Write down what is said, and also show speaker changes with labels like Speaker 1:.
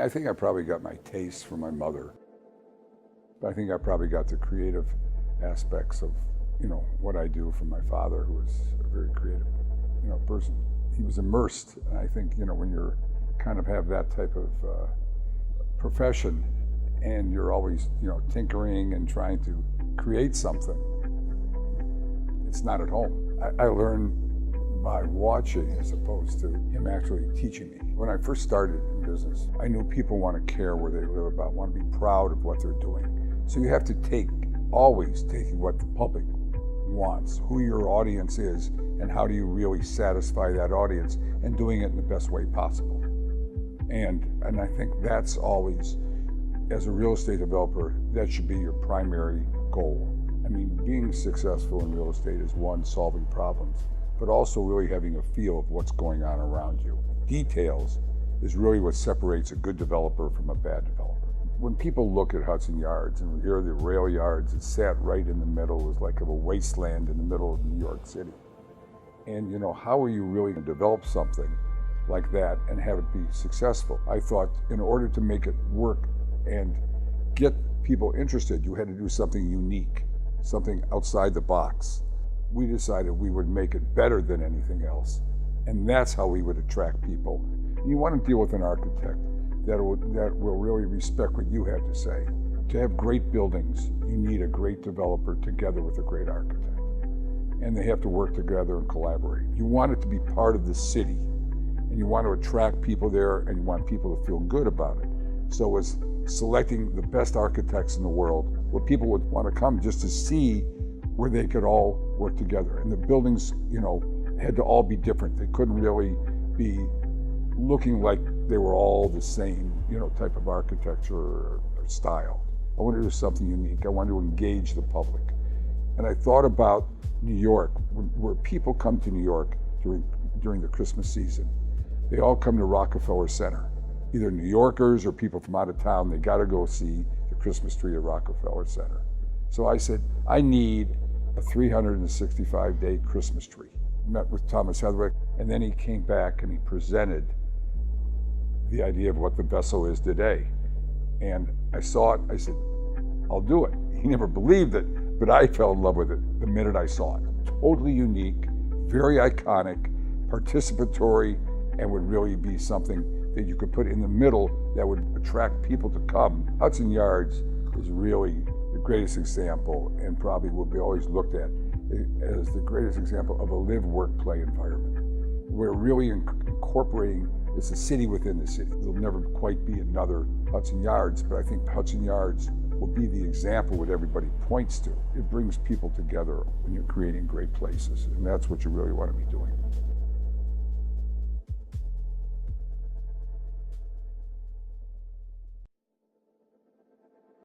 Speaker 1: I think I probably got my taste from my mother. But I think I probably got the creative aspects of, what I do from my father, who was a very creative, person. He was immersed. And I think, when you're kind of have that type of profession and you're always, tinkering and trying to create something, it's not at home. I learned by watching as opposed to him actually teaching me. When I first started in business, I knew people want to care where they live about, want to be proud of what they're doing. So you have to always take what the public wants, who your audience is, and how do you really satisfy that audience, and doing it in the best way possible. And I think that's always, as a real estate developer, that should be your primary goal. I mean, being successful in real estate is one, solving problems, but also really having a feel of what's going on around you. Details is really what separates a good developer from a bad developer. When people look at Hudson Yards and hear the rail yards, it sat right in the middle. It was like a wasteland in the middle of New York City. And how are you really going to develop something like that and have it be successful? I thought in order to make it work and get people interested, you had to do something unique, something outside the box. We decided we would make it better than anything else. And that's how we would attract people. You want to deal with an architect that will really respect what you have to say. To have great buildings, you need a great developer together with a great architect. And they have to work together and collaborate. You want it to be part of the city, and you want to attract people there, and you want people to feel good about it. So it's selecting the best architects in the world, where people would want to come just to see where they could all work together. And the buildings, had to all be different. They couldn't really be looking like they were all the same, type of architecture or style. I wanted to do something unique. I wanted to engage the public. And I thought about New York, where people come to New York during the Christmas season. They all come to Rockefeller Center. Either New Yorkers or people from out of town, they got to go see the Christmas tree at Rockefeller Center. So I said, I need a 365-day Christmas tree. Met with Thomas Heatherwick, and then he came back and he presented the idea of what the vessel is today. And I saw it, I said, I'll do it. He never believed it, but I fell in love with it the minute I saw it. Totally unique, very iconic, participatory, and would really be something that you could put in the middle that would attract people to come. Hudson Yards is really the greatest example, and probably will be always looked at as the greatest example of a live, work, play environment. We're really incorporating, it's a city within the city. There'll never quite be another Hudson Yards, but I think Hudson Yards will be the example that everybody points to. It brings people together when you're creating great places, and that's what you really want to be doing.